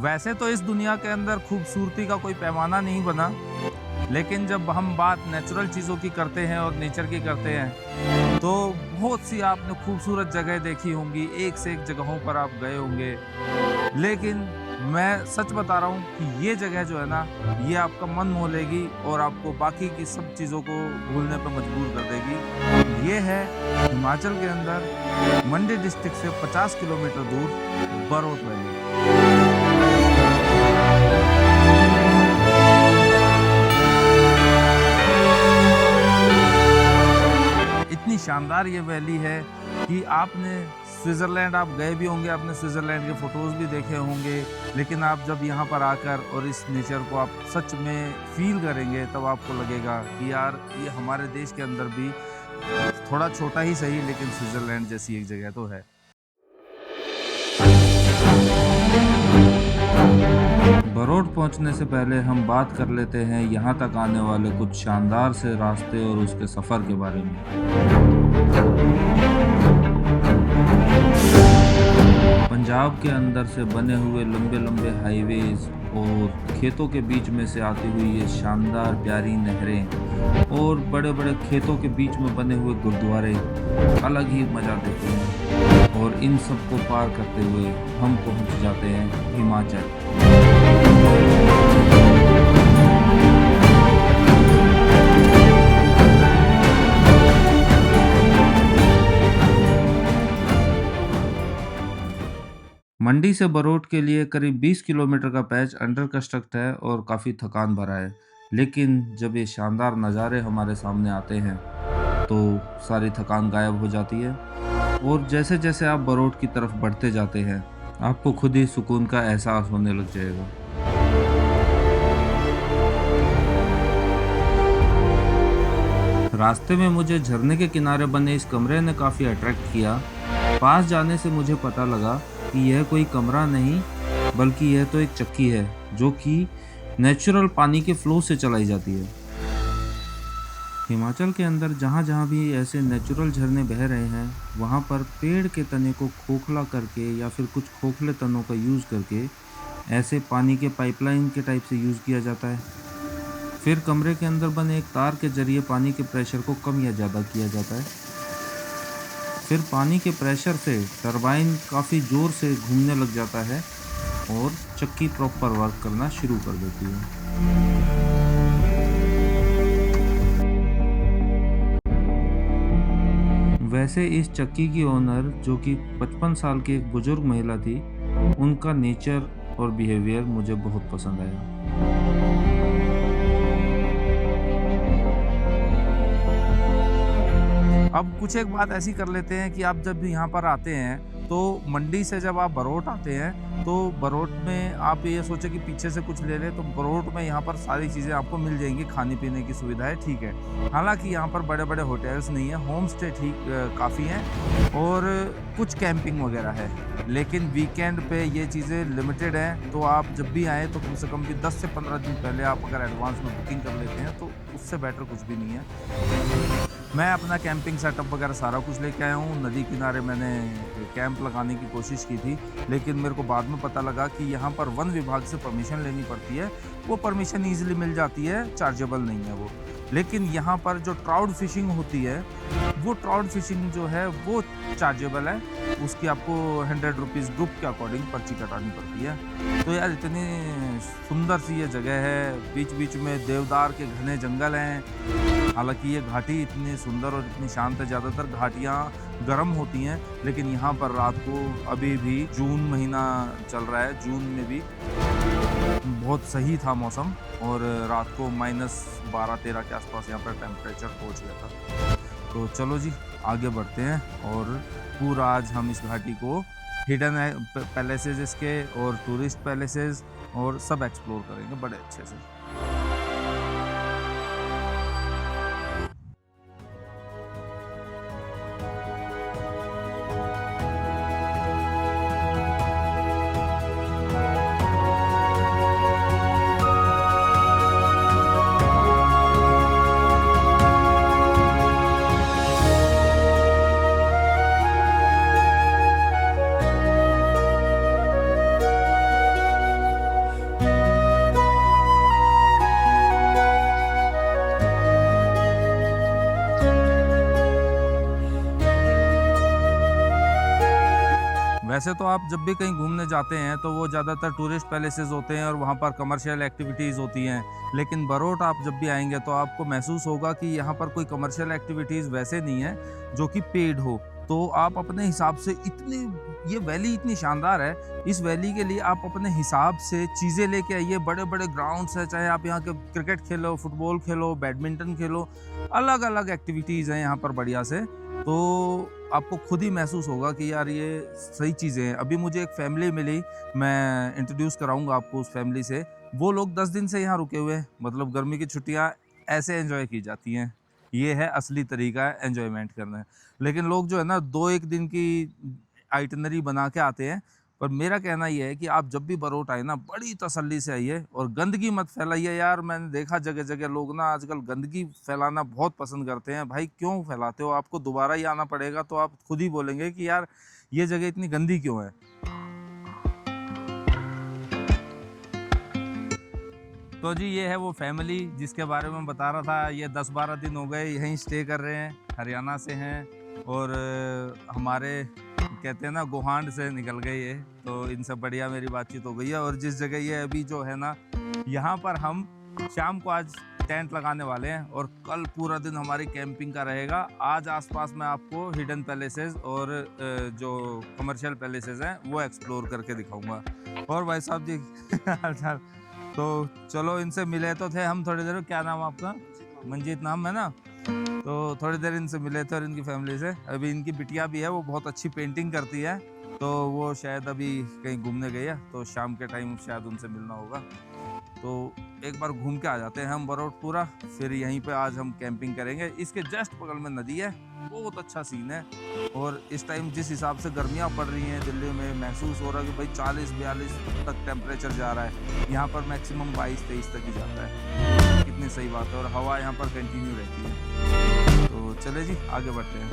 वैसे तो इस दुनिया के अंदर खूबसूरती का कोई पैमाना नहीं बना, लेकिन जब हम बात नेचुरल चीज़ों की करते हैं और नेचर की करते हैं, तो बहुत सी आपने खूबसूरत जगह देखी होंगी, एक से एक जगहों पर आप गए होंगे। लेकिन मैं सच बता रहा हूँ कि ये जगह जो है ना, ये आपका मन मोह लेगी और आपको बाकी की सब चीज़ों को भूलने पे मजबूर कर देगी। ये है हिमाचल के अंदर मंडी डिस्ट्रिक्ट से 50 किलोमीटर दूर बरोट वैली। इतनी शानदार ये वैली है कि आपने स्विट्ज़रलैंड आप गए भी होंगे, आपने स्विट्ज़रलैंड के फ़ोटोज़ भी देखे होंगे, लेकिन आप जब यहाँ पर आकर और इस नेचर को आप सच में फ़ील करेंगे, तब आपको लगेगा कि यार ये हमारे देश के अंदर भी थोड़ा छोटा ही सही, लेकिन स्विट्ज़रलैंड जैसी एक जगह तो है। बरोड पहुंचने से पहले हम बात कर लेते हैं यहाँ तक आने वाले कुछ शानदार से रास्ते और उसके सफ़र के बारे में। पंजाब के अंदर से बने हुए लंबे लंबे हाईवेज और खेतों के बीच में से आती हुई ये शानदार प्यारी नहरें और बड़े बड़े खेतों के बीच में बने हुए गुरुद्वारे अलग ही मज़ा देते हैं। और इन सब को पार करते हुए हम पहुंच जाते हैं हिमाचल। मंडी से बरोट के लिए करीब 20 किलोमीटर का पैच अंडर कंस्ट्रक्ट है और काफ़ी थकान भरा है। लेकिन जब ये शानदार नज़ारे हमारे सामने आते हैं तो सारी थकान गायब हो जाती है और जैसे जैसे आप बरोट की तरफ बढ़ते जाते हैं आपको खुद ही सुकून का एहसास होने लग जाएगा। रास्ते में मुझे झरने के किनारे बने इस कमरे ने काफ़ी अट्रैक्ट किया। पास जाने से मुझे पता लगा कि यह कोई कमरा नहीं बल्कि यह तो एक चक्की है जो कि नेचुरल पानी के फ्लो से चलाई जाती है। हिमाचल के अंदर जहाँ जहाँ भी ऐसे नेचुरल झरने बह रहे हैं वहाँ पर पेड़ के तने को खोखला करके या फिर कुछ खोखले तनों का यूज़ करके ऐसे पानी के पाइपलाइन के टाइप से यूज़ किया जाता है। फिर कमरे के अंदर बने एक तार के जरिए पानी के प्रेशर को कम या ज़्यादा किया जाता है। फिर पानी के प्रेशर से टरबाइन काफ़ी ज़ोर से घूमने लग जाता है और चक्की प्रॉपर वर्क करना शुरू कर देती है। वैसे इस चक्की की ओनर जो कि 55 साल की एक बुजुर्ग महिला थी, उनका नेचर और बिहेवियर मुझे बहुत पसंद आया। अब कुछ एक बात ऐसी कर लेते हैं कि आप जब भी यहाँ पर आते हैं तो मंडी से जब आप बरोट आते हैं तो बरोट में आप ये सोचें कि पीछे से कुछ ले लें, तो बरोट में यहाँ पर सारी चीज़ें आपको मिल जाएंगी, खाने पीने की सुविधाएं ठीक है। हालांकि यहाँ पर बड़े बड़े होटल्स नहीं है, होम स्टे ठीक काफ़ी हैं और कुछ कैंपिंग वगैरह है। लेकिन वीकेंड पे ये चीज़ें लिमिटेड हैं, तो आप जब भी आएँ तो कम से कम भी 10 से 15 दिन पहले आप अगर एडवांस में बुकिंग कर लेते हैं तो उससे बेटर कुछ भी नहीं है। मैं अपना कैंपिंग सेटअप वगैरह सारा कुछ लेके आया हूँ। नदी किनारे मैंने कैंप लगाने की कोशिश की थी, लेकिन मेरे को बाद में पता लगा कि यहाँ पर वन विभाग से परमिशन लेनी पड़ती है। वो परमिशन ईज़िली मिल जाती है, चार्जेबल नहीं है वो। लेकिन यहाँ पर जो ट्राउट फिशिंग होती है, वो ट्राउट फिशिंग जो है वो चार्जेबल है। उसकी आपको 100 रुपीज़ ग्रुप के अकॉर्डिंग पर्ची कटानी पड़ती है। तो यार इतनी सुंदर सी ये जगह है, बीच बीच में देवदार के घने जंगल हैं। हालांकि ये घाटी इतनी सुंदर और इतनी शांत है, ज़्यादातर घाटियाँ गर्म होती हैं, लेकिन यहाँ पर रात को अभी भी जून महीना चल रहा है, जून में भी बहुत सही था मौसम और रात को -12-13 के आसपास यहाँ पर टेम्परेचर पहुँच गया था। तो चलो जी आगे बढ़ते हैं और पूरा आज हम इस घाटी को हिडन पैलेसेस इसके और टूरिस्ट पैलेसेस और सब एक्सप्लोर करेंगे बड़े अच्छे से। वैसे तो आप जब भी कहीं घूमने जाते हैं तो वो ज़्यादातर टूरिस्ट पैलेसेस होते हैं और वहाँ पर कमर्शियल एक्टिविटीज़ होती हैं। लेकिन बरोट आप जब भी आएँगे तो आपको महसूस होगा कि यहाँ पर कोई कमर्शियल एक्टिविटीज़ वैसे नहीं है जो कि पेड हो। तो आप अपने हिसाब से इतनी ये वैली इतनी शानदार है, इस वैली के लिए आप अपने हिसाब से चीज़ें लेके आइए। बड़े-बड़े ग्राउंड्स हैं, चाहे आप यहाँ के क्रिकेट खेलो, फुटबॉल खेलो, बैडमिंटन खेलो, अलग-अलग एक्टिविटीज़ हैं यहाँ पर बढ़िया से। तो आपको खुद ही महसूस होगा कि यार ये सही चीज़ें हैं। अभी मुझे एक फैमिली मिली, मैं इंट्रोड्यूस कराऊँगा आपको उस फैमिली से। वो लोग 10 दिन से यहाँ रुके हुए हैं, मतलब गर्मी की छुट्टियाँ ऐसे एन्जॉय की जाती हैं। ये है असली तरीका है एन्जॉयमेंट करना है। लेकिन लोग जो है ना 2-1 दिन की आइटिनरी बना के आते हैं, पर मेरा कहना ये है कि आप जब भी बरोट आए ना बड़ी तसल्ली से आइए और गंदगी मत फैलाइए यार। मैंने देखा जगह-जगह लोग ना आजकल गंदगी फैलाना बहुत पसंद करते हैं। भाई क्यों फैलाते हो? आपको दोबारा ही आना पड़ेगा तो आप खुद ही बोलेंगे कि यार ये जगह इतनी गंदी क्यों है? तो जी ये है वो फैमिली जिसके बारे में बता रहा था। ये 10-12 दिन हो गए यहीं स्टे कर रहे हैं, हरियाणा से हैं और हमारे कहते हैं ना गोहांड से निकल गए ये। तो इनसे बढ़िया मेरी बातचीत हो गई है और जिस जगह ये अभी जो है ना, यहाँ पर हम शाम को आज टेंट लगाने वाले हैं और कल पूरा दिन हमारी कैंपिंग का रहेगा। आज आसपास मैं आपको हिडन पैलेसेस और जो कमर्शियल पैलेसेस हैं वो एक्सप्लोर करके दिखाऊंगा। और भाई साहब जी हाल-चाल? तो चलो इनसे मिले तो थे हम थोड़ी देर। क्या नाम आपका? मंजीत नाम है ना? तो थोड़ी देर इनसे मिले थे और इनकी फैमिली से। अभी इनकी बिटिया भी है, वो बहुत अच्छी पेंटिंग करती है, तो वो शायद अभी कहीं घूमने गई है, तो शाम के टाइम शायद उनसे मिलना होगा। तो एक बार घूम के आ जाते हैं हम बरोट पूरा, फिर यहीं पे आज हम कैंपिंग करेंगे। इसके जस्ट बगल में नदी है, बहुत अच्छा सीन है। और इस टाइम जिस हिसाब से गर्मियाँ पड़ रही हैं दिल्ली में, महसूस हो रहा है कि भाई 40-42 तक टेम्परेचर जा रहा है। यहाँ पर मैक्सिमम 22-23 तक ही जाता है। कितनी सही बात है। और हवा यहाँ पर कंटिन्यू रहती है। तो चले जी आगे बढ़ते हैं।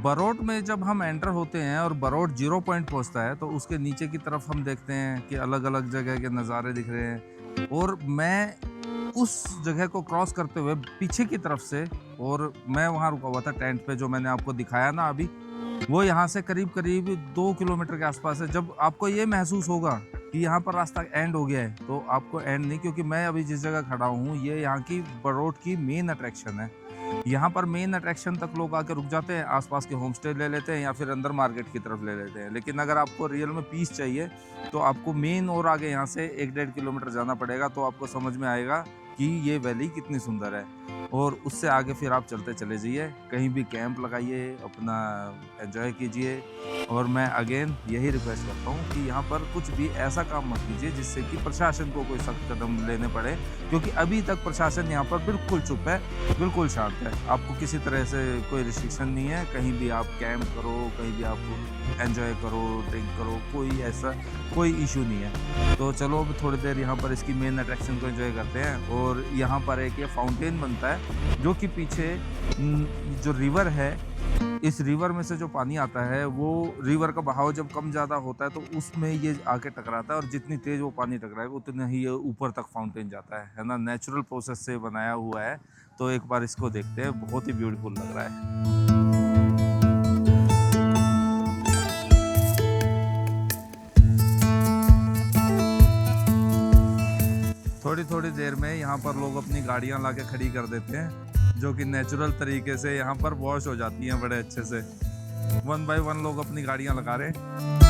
बरोट में जब हम एंटर होते हैं और बरोट 0 पॉइंट पहुंचता है तो उसके नीचे की तरफ हम देखते हैं कि अलग-अलग जगह के नज़ारे दिख रहे हैं। और मैं उस जगह को क्रॉस करते हुए पीछे की तरफ से, और मैं वहाँ रुका हुआ था टेंट पे जो मैंने आपको दिखाया ना अभी, वो यहाँ से करीब-करीब 2 किलोमीटर के आसपास है। जब आपको ये महसूस होगा कि यहाँ पर रास्ता एंड हो गया है, तो आपको एंड नहीं, क्योंकि मैं अभी जिस जगह खड़ा हूँ ये यहाँ की बरोट की मेन अट्रैक्शन है। यहाँ पर मेन अट्रैक्शन तक लोग आके रुक जाते हैं, आसपास के होम स्टे ले लेते हैं या फिर अंदर मार्केट की तरफ ले लेते हैं। लेकिन अगर आपको रियल में पीस चाहिए तो आपको मेन और आगे यहाँ से 1-1.5 किलोमीटर जाना पड़ेगा, तो आपको समझ में आएगा कि ये वैली कितनी सुंदर है। और उससे आगे फिर आप चलते चले जाइए, कहीं भी कैंप लगाइए, अपना एंजॉय कीजिए। और मैं अगेन यही रिक्वेस्ट करता हूँ कि यहाँ पर कुछ भी ऐसा काम मत कीजिए जिससे कि प्रशासन को कोई सख्त कदम लेने पड़े, क्योंकि अभी तक प्रशासन यहाँ पर बिल्कुल चुप है, बिल्कुल शांत है। आपको किसी तरह से कोई रिस्ट्रिक्शन नहीं है, कहीं भी आप कैंप करो, कहीं भी आप एंजॉय करो, ड्रिंक करो, कोई ऐसा कोई इशू नहीं है। तो चलो अब थोड़ी देर यहाँ पर इसकी मेन अट्रैक्शन को एंजॉय करते हैं। और यहाँ पर एक ये फाउंटेन बनता है जो कि पीछे जो रिवर है, इस रिवर में से जो पानी आता है, वो रिवर का बहाव जब कम ज़्यादा होता है तो उसमें ये आके टकराता है, और जितनी तेज़ वो पानी टकराएगा उतना ही ये ऊपर तक फाउंटेन जाता है ना। नेचुरल प्रोसेस से बनाया हुआ है। तो एक बार इसको देखते हैं, बहुत ही ब्यूटीफुल लग रहा है। थोड़ी देर में यहाँ पर लोग अपनी गाड़ियाँ लाके खड़ी कर देते हैं, जो कि नेचुरल तरीके से यहाँ पर वॉश हो जाती हैं बड़े अच्छे से। 1 बाय 1 लोग अपनी गाड़ियाँ लगा रहे हैं।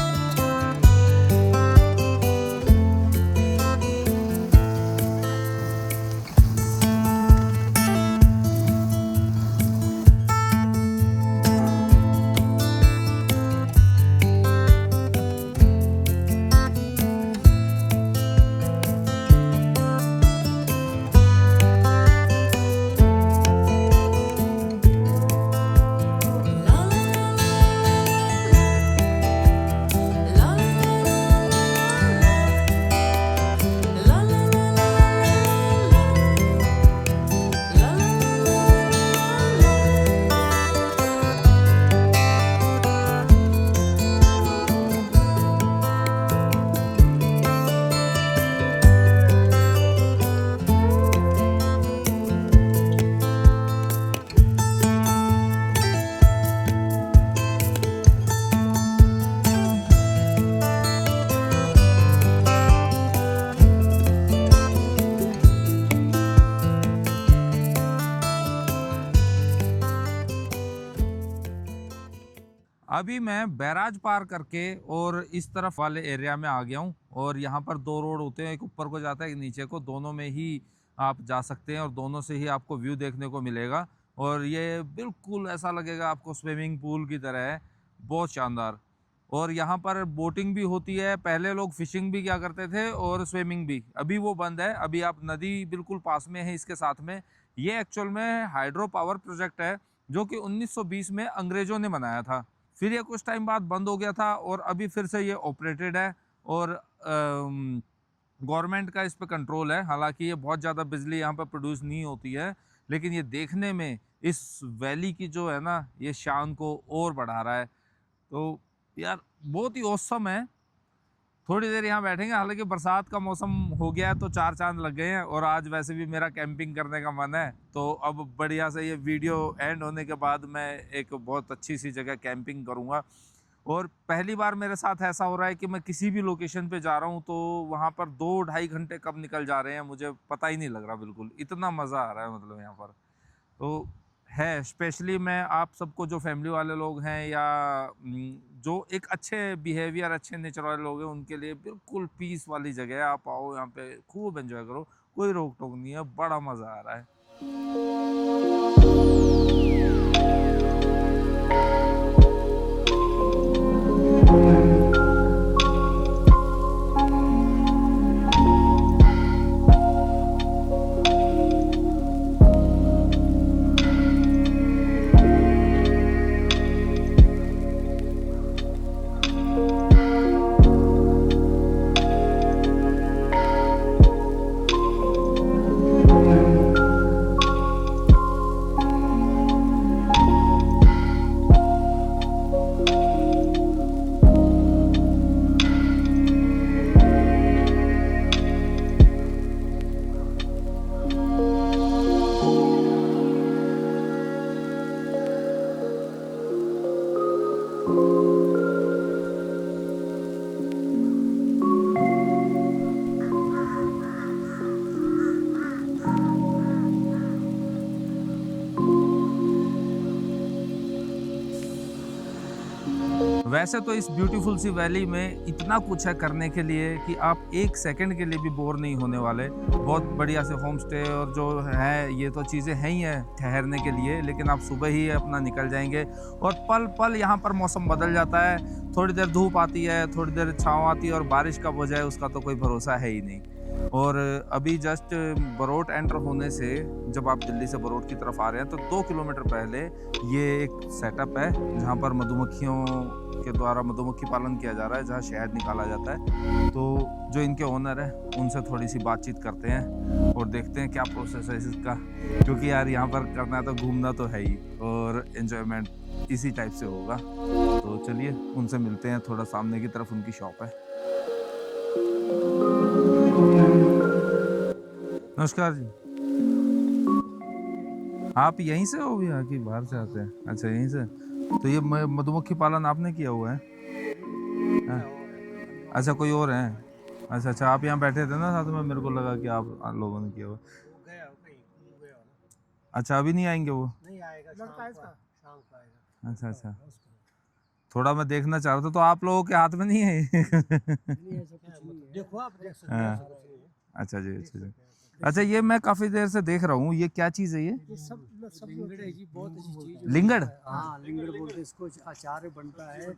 अभी मैं बैराज पार करके और इस तरफ वाले एरिया में आ गया हूँ और यहाँ पर दो रोड होते हैं, एक ऊपर को जाता है एक नीचे को, दोनों में ही आप जा सकते हैं और दोनों से ही आपको व्यू देखने को मिलेगा और ये बिल्कुल ऐसा लगेगा आपको स्विमिंग पूल की तरह है, बहुत शानदार। और यहाँ पर बोटिंग भी होती है, पहले लोग फिशिंग भी किया करते थे और स्विमिंग भी, अभी वो बंद है। अभी आप नदी बिल्कुल पास में है इसके साथ में। ये एक्चुअल में हाइड्रो पावर प्रोजेक्ट है जो कि 1920 में अंग्रेजों ने बनाया था, फिर ये कुछ टाइम बाद बंद हो गया था और अभी फिर से ये ऑपरेटेड है और गवर्नमेंट का इस पे कंट्रोल है। हालांकि ये बहुत ज़्यादा बिजली यहाँ पर प्रोड्यूस नहीं होती है, लेकिन ये देखने में इस वैली की जो है ना ये शान को और बढ़ा रहा है। तो यार बहुत ही औसम है। थोड़ी देर यहाँ बैठेंगे, हालांकि बरसात का मौसम हो गया है तो चार चांद लग गए हैं और आज वैसे भी मेरा कैंपिंग करने का मन है। तो अब बढ़िया से ये वीडियो एंड होने के बाद मैं एक बहुत अच्छी सी जगह कैंपिंग करूँगा। और पहली बार मेरे साथ ऐसा हो रहा है कि मैं किसी भी लोकेशन पे जा रहा हूँ तो वहाँ पर 2-2.5 घंटे कब निकल जा रहे हैं मुझे पता ही नहीं लग रहा, बिल्कुल इतना मज़ा आ रहा है मतलब यहाँ पर। तो है स्पेशली मैं आप सबको जो फैमिली वाले लोग हैं या जो एक अच्छे बिहेवियर अच्छे नेचर वाले लोग हैं उनके लिए बिल्कुल पीस वाली जगह है। आप आओ यहाँ पे खूब एंजॉय करो, कोई रोक टोक नहीं है, बड़ा मज़ा आ रहा है। वैसे तो इस ब्यूटीफुल सी वैली में इतना कुछ है करने के लिए कि आप एक सेकंड के लिए भी बोर नहीं होने वाले। बहुत बढ़िया से होम स्टे और जो है ये तो चीज़ें हैं ही हैं ठहरने के लिए, लेकिन आप सुबह ही अपना निकल जाएंगे और पल पल यहाँ पर मौसम बदल जाता है। थोड़ी देर धूप आती है, थोड़ी देर छाँव आती है और बारिश कब हो जाए उसका तो कोई भरोसा है ही नहीं। और अभी जस्ट बरोट एंटर होने से, जब आप दिल्ली से बरोट की तरफ आ रहे हैं तो 2 किलोमीटर पहले ये एक सेटअप है जहाँ पर मधुमक्खियों के द्वारा मधुमक्खी पालन किया जा रहा है, जहाँ शहद निकाला जाता है। तो जो इनके ओनर है उनसे थोड़ी सी बातचीत करते हैं और देखते हैं क्या प्रोसेस है इसका, क्योंकि यार यहाँ पर करना तो घूमना तो है ही और एंजॉयमेंट इसी टाइप से होगा। तो चलिए उनसे मिलते हैं, थोड़ा सामने की तरफ उनकी शॉप है। नमस्कार जी, आप यहीं से हो भैया कि बाहर से आते हैं? अच्छा यहीं से। तो ये मधुमक्खी पालन आपने किया हुआ है? हाँ। अच्छा कोई और है? अच्छा अच्छा, आप यहाँ बैठे थे ना साथ में, मेरे को लगा कि आप लोगों ने किया हुआ। अच्छा अभी नहीं आएंगे वो? नहीं आएगा, शाम को आएगा। अच्छा अच्छा, थोड़ा मैं देखना चाह रहा था, तो आप लोगों के हाथ में नहीं है? देखो आप देख सकते हैं। अच्छा जी, अच्छा जी। अच्छा ये मैं काफी देर से देख रहा हूँ, ये क्या चीज है ये? सब लिंगड़ है जी, बहुत अच्छी चीज है। लिंगड़? हाँ लिंगड़ बोलते इसको, अचार बनता है।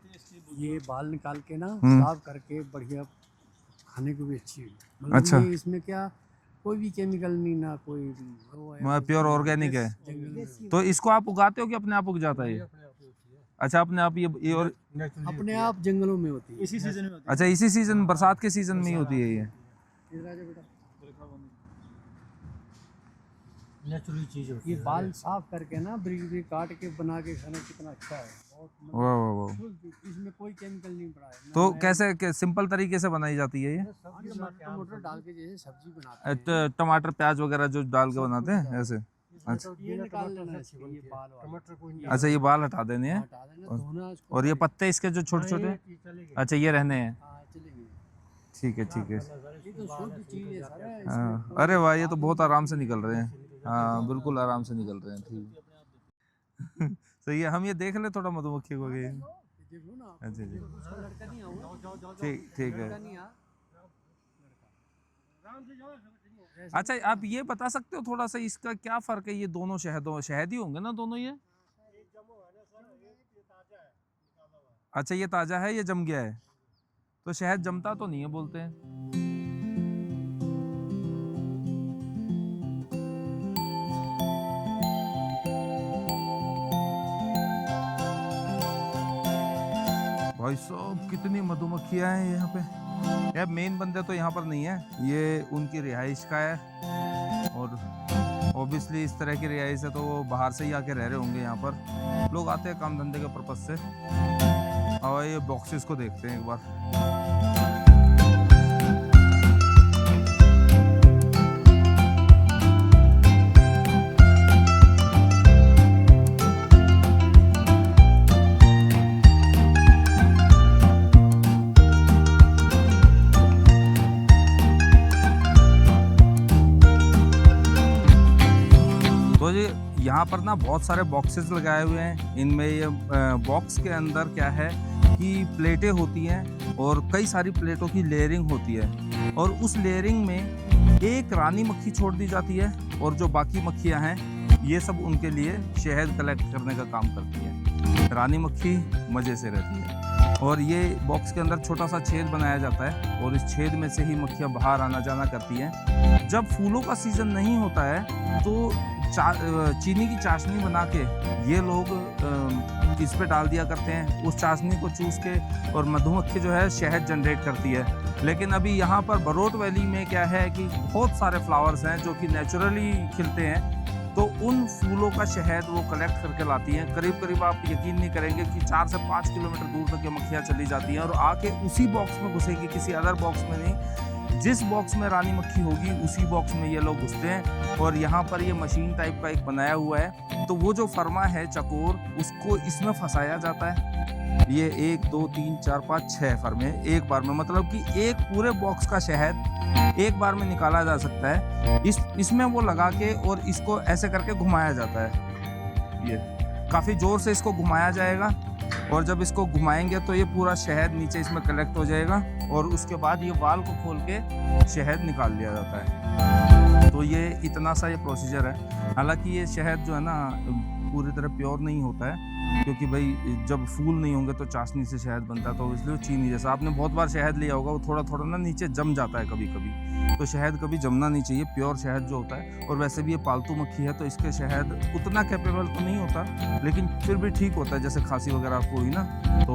ये बाल निकाल के ना साफ करके बढ़िया खाने को भी अच्छी है। अच्छा, इसमें क्या कोई भी केमिकल नहीं, ना कोई प्योर ऑर्गेनिक है। तो इसको आप उगाते हो कि अपने आप उग जाता है ये? अच्छा अपने आप ये और अपने आप जंगलों में होती है, इसी सीजन में होती है। अच्छा इसी सीजन, बरसात के सीजन में ही होती है ये? नेचुरल चीज होती है। ये बाल साफ करके ना ब्रिक काट के बना के खाना कितना अच्छा है, बहुत वाह वाह वाह। इसमें कोई केमिकल नहीं पड़ा है। तो कैसे सिंपल तरीके से बनाई जाती है ये? टमाटर डाल के जैसे सब्जी बनाते हैं, टमाटर प्याज वगैरह जो डाल के बनाते हैं ऐसे? अच्छा ये निकाल लेना चाहिए, ये बाल टमाटर को। अच्छा ये बाल हटा देने हैं और ये पत्ते इसके जो छोटे छोटे, अच्छा ये रहने हैं? ठीक है ठीक है। हाँ अरे वाह, ये तो बहुत आराम से निकल रहे हैं। हाँ बिल्कुल आराम से निकल रहे हैं, ठीक। सही है, हम ये देख ले थोड़ा मधुमक्खी को। देख लो ना। अच्छा जी, उसका लड़का नहीं आऊँ, ठीक ठीक है। लड़का नहीं आ। अच्छा, आप ये बता सकते हो थोड़ा सा इसका क्या फर्क है, ये दोनों शहद ही होंगे ना दोनों ये? अच्छा, ये ताजा है, ये जम गया है, तो शहद जमता तो नहीं है बोलते हैं। भाई साहब, कितनी मधुमक्खियां हैं यहाँ पे। यार मेन बंदे तो यहाँ पर नहीं है, ये उनकी रिहाइश का है, और ऑब्वियसली इस तरह की रिहाइश है तो वो बाहर से ही आके रह रहे होंगे। यहाँ पर लोग आते हैं काम धंधे के पर्पज से। और ये बॉक्सेस को देखते हैं एक बार। तो ये यहाँ पर ना बहुत सारे बॉक्सेस लगाए हुए हैं। इनमें ये बॉक्स के अंदर क्या है कि प्लेटें होती हैं, और कई सारी प्लेटों की लेयरिंग होती है, और उस लेयरिंग में एक रानी मक्खी छोड़ दी जाती है, और जो बाकी मक्खियाँ हैं ये सब उनके लिए शहद कलेक्ट करने का काम करती है। रानी मक्खी मज़े से रहती है, और ये बॉक्स के अंदर छोटा सा छेद बनाया जाता है, और इस छेद में से ही मक्खियाँ बाहर आना जाना करती हैं। जब फूलों का सीज़न नहीं होता है तो चीनी की चाशनी बना के ये लोग इस पे डाल दिया करते हैं, उस चाशनी को चूस के, और मधुमक्खी जो है शहद जनरेट करती है। लेकिन अभी यहाँ पर बरोट वैली में क्या है कि बहुत सारे फ्लावर्स हैं जो कि नेचुरली खिलते हैं, तो उन फूलों का शहद वो कलेक्ट करके लाती हैं। करीब करीब आप यकीन नहीं करेंगे कि 4 से 5 किलोमीटर दूर तक ये मक्खियाँ चली जाती हैं, और आके उसी बॉक्स में घुसेगी, किसी अदर बॉक्स में नहीं। जिस बॉक्स में रानी मक्खी होगी उसी बॉक्स में ये लोग घुसते हैं, और यहाँ पर ये मशीन टाइप का एक बनाया हुआ है, तो वो जो फरमा है चकोर, उसको इसमें फंसाया जाता है। ये 1 2 3 4 5 6 फर्मे एक बार में, मतलब कि एक पूरे बॉक्स का शहद एक बार में निकाला जा सकता है। इसमें वो लगा के और इसको ऐसे करके घुमाया जाता है। ये काफ़ी ज़ोर से इसको घुमाया जाएगा, और जब इसको घुमाएंगे तो ये पूरा शहद नीचे इसमें कलेक्ट हो जाएगा, और उसके बाद ये वाल को खोल के शहद निकाल लिया जाता है। तो ये इतना सा ये प्रोसीजर है। हालांकि ये शहद जो है ना पूरी तरह प्योर नहीं होता है, क्योंकि भाई जब फूल नहीं होंगे तो चाशनी से शहद बनता है, तो इसलिए चीनी जैसा आपने बहुत बार शहद लिया होगा, वो थोड़ा थोड़ा ना नीचे जम जाता है कभी कभी, तो शहद कभी जमना नहीं चाहिए, प्योर शहद जो होता है। और वैसे भी ये पालतू मक्खी है तो इसके शहद उतना कैपेबल तो नहीं होता, लेकिन फिर भी ठीक होता है। जैसे खांसी वगैरह आपको हुई ना, तो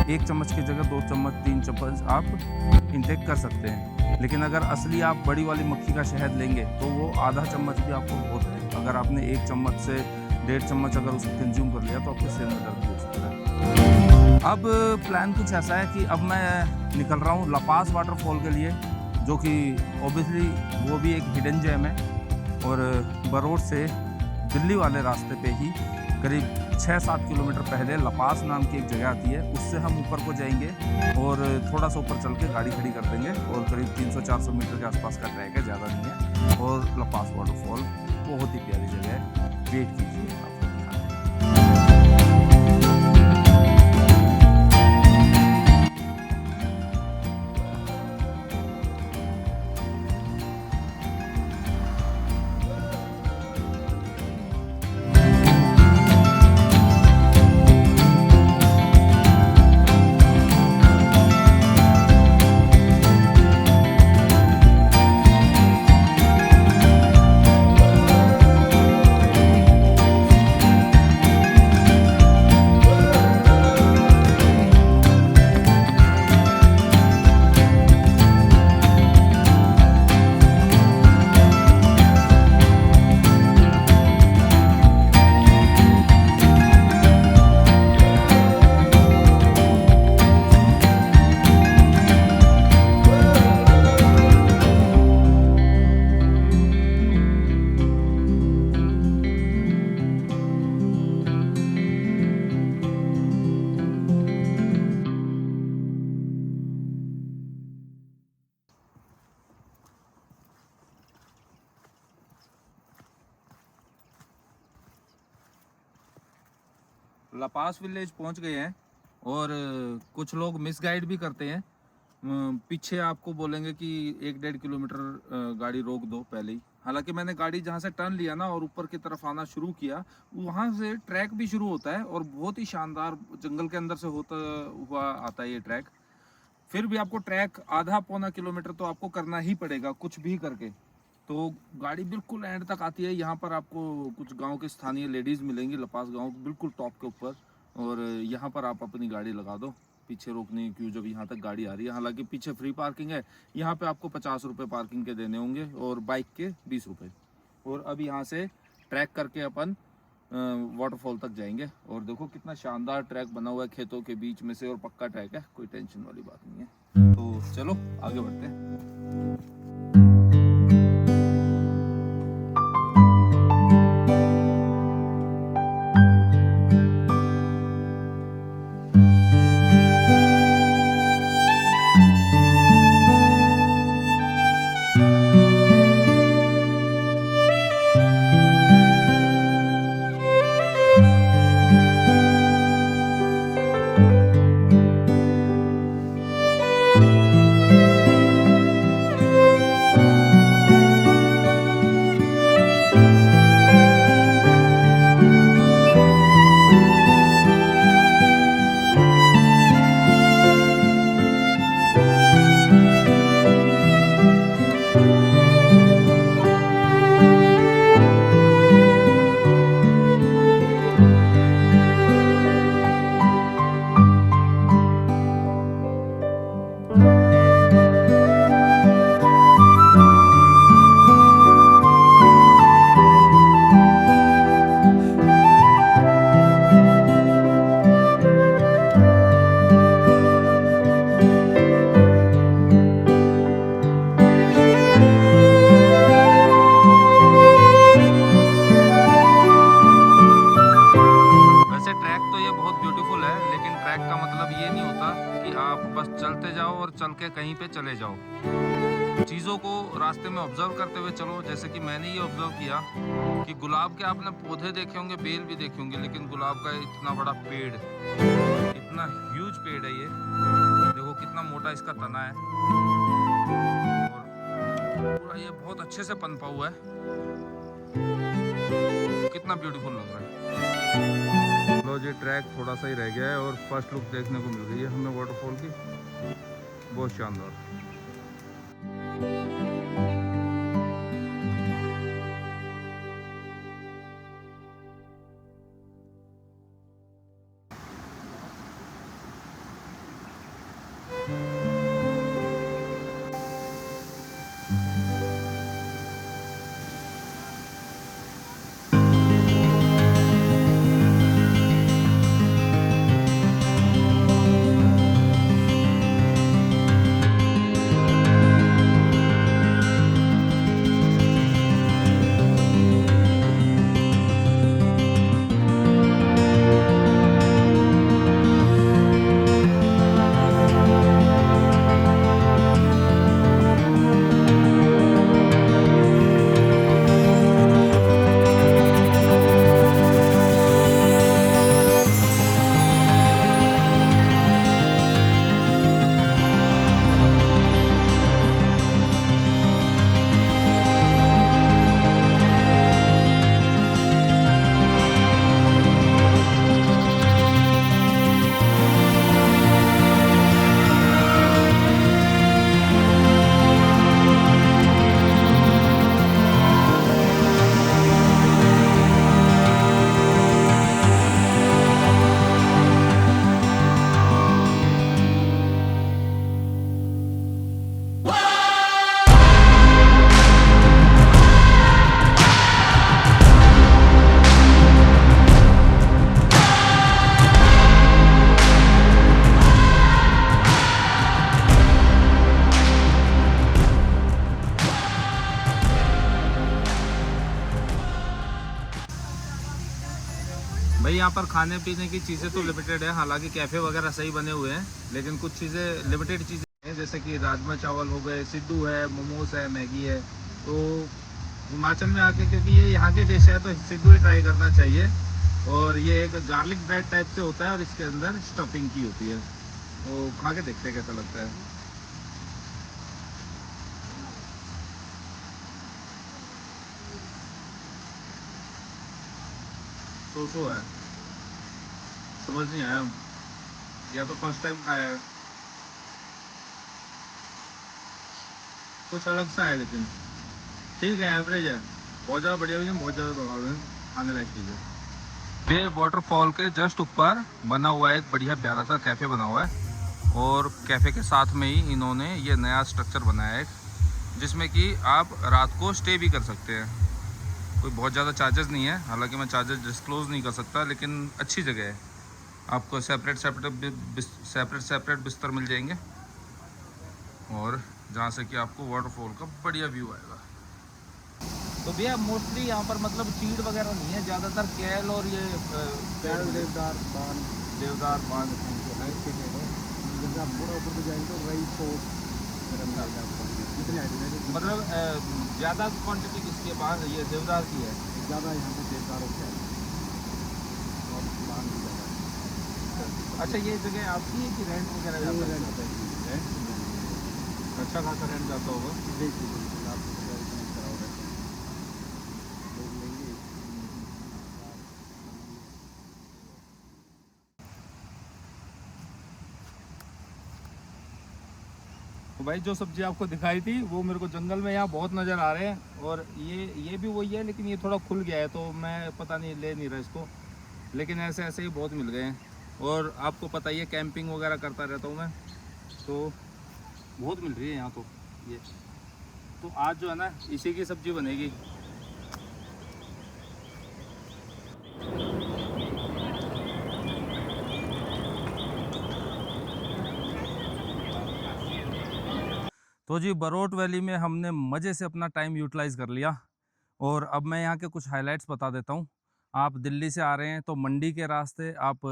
1 चम्मच की जगह 2 चम्मच 3 चम्मच आप इंटेक कर सकते हैं। लेकिन अगर असली आप बड़ी वाली मक्खी का शहद लेंगे तो वो आधा चम्मच भी आपको बहुत है। अगर आपने 1 चम्मच से 1.5 चम्मच अगर उसको कंज्यूम कर लिया तो आपके सिर में दर्द हो सकता है। अब प्लान कुछ ऐसा है कि अब मैं निकल रहा हूँ लपास वाटरफॉल के लिए, जो कि ऑब्वियसली वो भी एक हिडन जेम है, और बरोट से दिल्ली वाले रास्ते पे ही करीब 6-7 किलोमीटर पहले लपास नाम की एक जगह आती है, उससे हम ऊपर को जाएंगे और थोड़ा सा ऊपर चल के गाड़ी खड़ी कर देंगे, और करीब 300-400 मीटर के आसपास का ट्रैक है, ज़्यादा नहीं है। और लपास वाटरफॉल बहुत ही प्यारी जगह है, वेट कीजिए आपको दिखाते हैं। लपास विलेज पहुंच गए हैं, और कुछ लोग मिसगाइड भी करते हैं। पीछे आपको बोलेंगे कि 1-1.5 किलोमीटर गाड़ी रोक दो पहले ही। हालांकि मैंने गाड़ी जहाँ से टर्न लिया ना और ऊपर की तरफ आना शुरू किया, वहाँ से ट्रैक भी शुरू होता है और बहुत ही शानदार जंगल के अंदर से होता हुआ आता है ये ट्रैक। फिर भी आपको ट्रैक आधा पौना किलोमीटर तो आपको करना ही पड़ेगा कुछ भी करके। तो गाड़ी बिल्कुल एंड तक आती है। यहाँ पर आपको कुछ गांव के स्थानीय लेडीज़ मिलेंगी, लपास गांव बिल्कुल टॉप के ऊपर, और यहाँ पर आप अपनी गाड़ी लगा दो। पीछे रोकने क्यों, जब यहाँ तक गाड़ी आ रही है। हालांकि पीछे फ्री पार्किंग है, यहाँ पे आपको 50 रुपये पार्किंग के देने होंगे और बाइक के 20 रुपये। और अब यहाँ से ट्रैक करके अपन वाटरफॉल तक जाएंगे। और देखो कितना शानदार ट्रैक बना हुआ है खेतों के बीच में से, और पक्का ट्रैक है, कोई टेंशन वाली बात नहीं है। तो चलो आगे बढ़ते हैं। वैसे ट्रैक तो ये बहुत ब्यूटीफुल है, लेकिन ट्रैक का मतलब ये नहीं होता कि आप बस चलते जाओ और चल के कहीं पे चले जाओ। चीज़ों को रास्ते में ऑब्जर्व करते हुए चलो। जैसे कि मैंने ये ऑब्जर्व किया कि गुलाब के आपने पौधे देखे होंगे, बेल भी देखे होंगे, लेकिन गुलाब का इतना बड़ा पेड़, इतना ह्यूज पेड़ है ये। देखो कितना मोटा इसका तना है, और पूरा ये बहुत अच्छे से पनपा हुआ है। कितना ब्यूटीफुल लग रहा है। लो जी, ट्रैक थोड़ा सा ही रह गया है और फर्स्ट लुक देखने को मिल गई है हमें वाटरफॉल की, बहुत शानदार। भाई यहाँ पर खाने पीने की चीज़ें तो लिमिटेड है। हालांकि कैफ़े वगैरह सही बने हुए हैं, लेकिन कुछ चीज़ें लिमिटेड चीज़ें हैं, जैसे कि राजमा चावल हो गए, सिड्डू है, मोमोस है, मैगी है। तो हिमाचल में आके, क्योंकि ये यहाँ की डिश है, तो सिड्डू ही ट्राई करना चाहिए। और ये एक गार्लिक ब्रेड टाइप से होता है और इसके अंदर स्टफिंग की होती है। तो खा के देखते हैं कैसा लगता है। तो है, समझ नहीं आया, या तो फर्स्ट टाइम खाया है, कुछ अलग सा है, लेकिन ठीक है, एवरेज है। बहुत ज़्यादा बढ़िया भी नहीं, बहुत ज़्यादा प्रभाव है, खाने लायक चीज़ है। ये वाटरफॉल के जस्ट ऊपर बना हुआ है एक बढ़िया प्यारा सा कैफ़े बना हुआ है, और कैफ़े के साथ में ही इन्होंने ये नया स्ट्रक्चर बनाया है जिसमें कि आप रात को स्टे भी कर सकते हैं। कोई बहुत ज़्यादा चार्जेस नहीं है, हालांकि मैं चार्जेस डिस्क्लोज़ नहीं कर सकता, लेकिन अच्छी जगह है। आपको सेपरेट बिस्तर मिल जाएंगे, और जहाँ से कि आपको वाटरफॉल का बढ़िया व्यू आएगा। तो भैया मोस्टली यहाँ पर मतलब चीड़ वगैरह नहीं है, ज़्यादातर कैल और ये देवदार पान जैसे आप पूरा ऊपर जाएंगे तो रई फोर्ट मतलब ज़्यादा क्वांटिटी किसके पास ये देवदार की है? ज़्यादा यहाँ पे देवदारों का है और पान भी ज़्यादा। अच्छा, ये जगह आपकी है कि रेंट वगैरह जाता है? अच्छा खासा रेंट जाता होगा। बिल्कुल आप कराओ रहते हैं लोग लेंगे। तो भाई जो सब्जी आपको दिखाई थी वो मेरे को जंगल में यहाँ बहुत नज़र आ रहे हैं, और ये भी वही है, लेकिन ये थोड़ा खुल गया है तो मैं पता नहीं ले नहीं रहा इसको, लेकिन ऐसे ऐसे ही बहुत मिल गए हैं। और आपको पता ही है कैंपिंग वगैरह करता रहता हूँ मैं, तो बहुत मिल रही है यहाँ। तो ये तो आज जो है ना इसी की सब्जी बनेगी। तो जी बरोट वैली में हमने मज़े से अपना टाइम यूटिलाइज़ कर लिया, और अब मैं यहाँ के कुछ हाइलाइट्स बता देता हूँ। आप दिल्ली से आ रहे हैं तो मंडी के रास्ते आप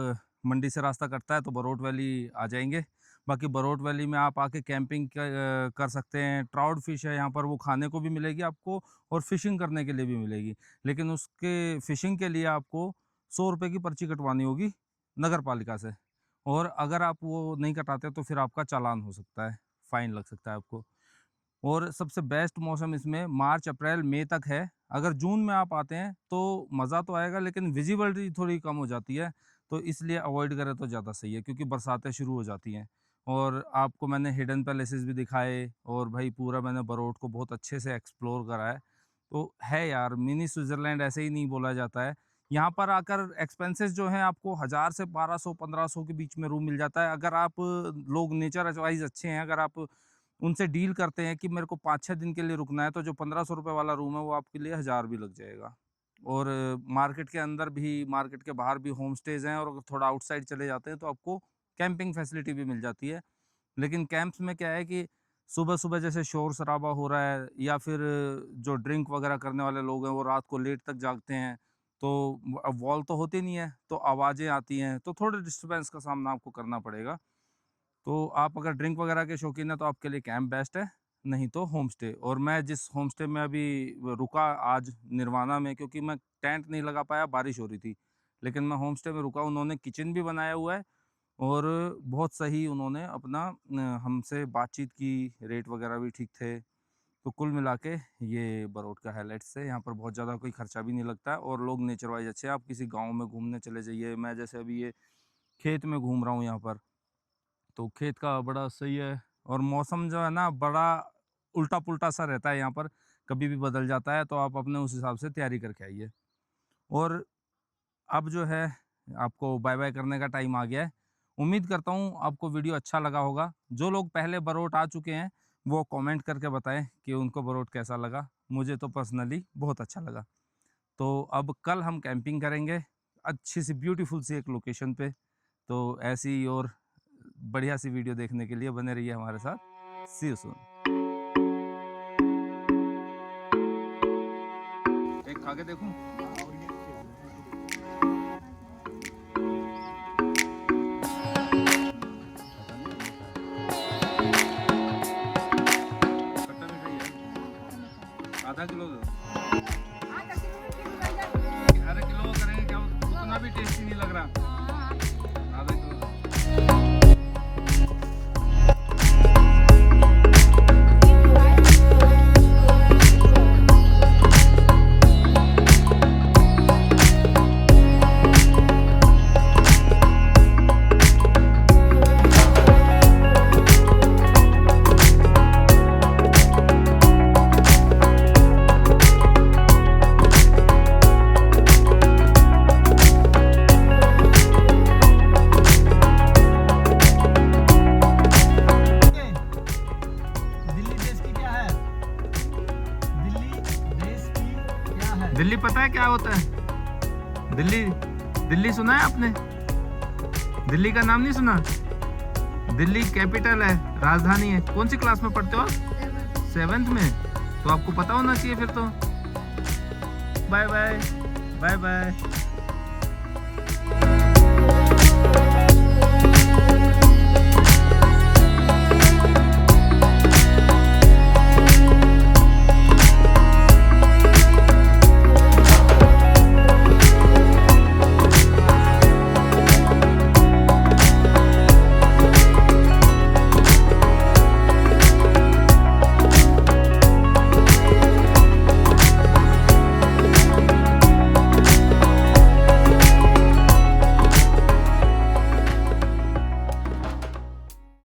मंडी से रास्ता कटता है तो बरोट वैली आ जाएंगे। बाकी बरोट वैली में आप आके कैंपिंग कर सकते हैं। ट्राउट फिश है यहाँ पर, वो खाने को भी मिलेगी आपको और फिशिंग करने के लिए भी मिलेगी, लेकिन उसके फिशिंग के लिए आपको 100 रुपये की पर्ची कटवानी होगी नगर पालिका से, और अगर आप वो नहीं कटाते तो फिर आपका चालान हो सकता है, फ़ाइन लग सकता है आपको। और सबसे बेस्ट मौसम इसमें मार्च अप्रैल मई तक है। अगर जून में आप आते हैं तो मज़ा तो आएगा, लेकिन विजिबिलिटी थोड़ी कम हो जाती है, तो इसलिए अवॉइड करें तो ज़्यादा सही है, क्योंकि बरसातें शुरू हो जाती हैं। और आपको मैंने हिडन पैलेसेस भी दिखाए, और भाई पूरा मैंने बरोट को बहुत अच्छे से एक्सप्लोर करा है। तो है यार, मिनी स्विट्ज़रलैंड ऐसे ही नहीं बोला जाता है। यहाँ पर आकर एक्सपेंसेस जो हैं आपको 1000 से 1200-1500 के बीच में रूम मिल जाता है। अगर आप लोग नेचर वाइज़ अच्छे हैं, अगर आप उनसे डील करते हैं कि मेरे को 5-6 दिन के लिए रुकना है, तो जो 1500 रुपए वाला रूम है वो आपके लिए 1000 भी लग जाएगा। और मार्केट के अंदर भी, मार्केट के बाहर भी होम स्टेज़ हैं, और अगर थोड़ा आउटसाइड चले जाते हैं तो आपको कैंपिंग फैसिलिटी भी मिल जाती है। लेकिन कैंप्स में क्या है कि सुबह-सुबह जैसे शोर-शराबा हो रहा है, या फिर जो ड्रिंक वगैरह करने वाले लोग हैं वो रात को लेट तक जागते हैं, तो अब वॉल तो होती नहीं है, तो आवाज़ें आती हैं, तो थोड़े डिस्टर्बेंस का सामना आपको करना पड़ेगा। तो आप अगर ड्रिंक वगैरह के शौकीन हैं तो आपके लिए कैंप बेस्ट है, नहीं तो होम स्टे। और मैं जिस होम स्टे में अभी रुका आज निर्वाणा में, क्योंकि मैं टेंट नहीं लगा पाया, बारिश हो रही थी, लेकिन मैं होम स्टे में रुका। उन्होंने किचन भी बनाया हुआ है, और बहुत सही उन्होंने अपना हमसे बातचीत की, रेट वगैरह भी ठीक थे। तो कुल मिला के ये बरोट का हाइलाइट्स है। यहाँ पर बहुत ज़्यादा कोई खर्चा भी नहीं लगता है, और लोग नेचर वाइज अच्छे हैं। आप किसी गाँव में घूमने चले जाइए, मैं जैसे अभी ये खेत में घूम रहा हूँ यहाँ पर, तो खेत का बड़ा सही है। और मौसम जो है ना बड़ा उल्टा-पुल्टा सा रहता है यहाँ पर, कभी भी बदल जाता है, तो आप अपने उस हिसाब से तैयारी करके आइए। और अब जो है आपको बाय-बाय करने का टाइम आ गया है। उम्मीद करता हूँ आपको वीडियो अच्छा लगा होगा। जो लोग पहले बरोट आ चुके हैं वो कमेंट करके बताएँ कि उनको बरोट कैसा लगा। मुझे तो पर्सनली बहुत अच्छा लगा। तो अब कल हम कैंपिंग करेंगे अच्छी सी ब्यूटीफुल सी एक लोकेशन पे। तो ऐसी ही और बढ़िया सी वीडियो देखने के लिए बने रहिए हमारे साथ। सी यू सून। एक खा के देखूं? खट्टा मीठा ही है। आधा किलो दो। आधा किलो करेंगे क्या? उतना भी दिल्ली पता है क्या होता है? दिल्ली दिल्ली सुना है आपने? दिल्ली का नाम नहीं सुना? दिल्ली कैपिटल है, राजधानी है। कौन सी क्लास में पढ़ते हो आप? 7th में। तो आपको पता होना चाहिए फिर तो। Bye bye bye bye.